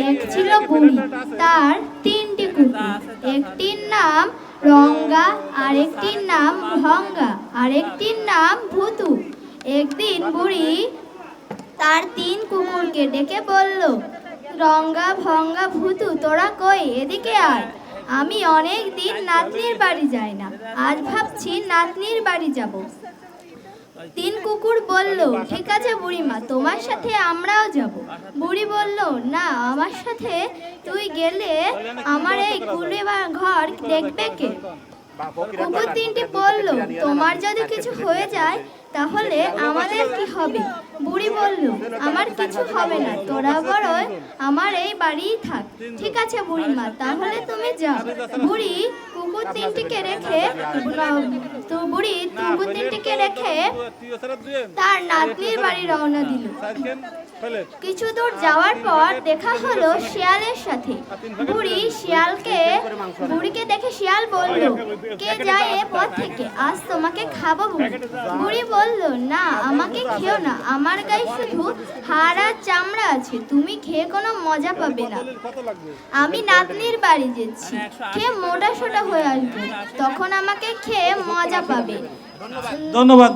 এক ছিল বুড়ি, তার তিনটি কুকুর। একটির নাম রঙ্গা, আরেকটির নাম ভঙ্গা, আরেকটির নাম ভুতু। একদিন বুড়ি তার তিন কুকুরকে ডেকে বলল, রঙ্গা, ভঙ্গা, ভুতু, তোরা কই, এদিকে আয়। আমি অনেক দিন নাতনির বাড়ি যাই না, আজ ভাবছি নাতনির বাড়ি যাব। তিন কুকুর বলল, ঠিক আছে বুড়িমা, তোমার সাথে আমরাও যাব। বুড়ি বলল, না, আমার সাথে তুই গেলে আমার এই কুড়ে ঘর দেখবে কে? কুকুর তিনটি বলল, তোমার যদি কিছু হয়ে যায় তাহলে আমাদের কি হবে? বুড়ি বলল, আমার কিছু হবে না, তোরা বরং আমার এই বাড়িই থাক। ঠিক আছে বুড়িমা, তাহলে তুমি যাও। বুড়ি কুকুর তিনটিকে রেখে তার নাতনির বাড়ি রওনা দিল। কিছু দূর যাওয়ার পর দেখা হলো শিয়ালের সাথে। বুড়িকে দেখে শিয়াল বলল, কে যায় এ পথ থেকে, আজ তোমাকে খাবো। বুড়ি বলল, না, আমাকে খেও না, আমার গায়ে শুধু হাড় আর চামড়া আছে, তুমি খেয়ে কোনো মজা পাবে না। আমি নাতনির বাড়ি যাচ্ছি, খেয়ে মোটা সোটা হয়ে আসবো, তখন আমাকে খেয়ে মজা পাবে। ধন্যবাদ।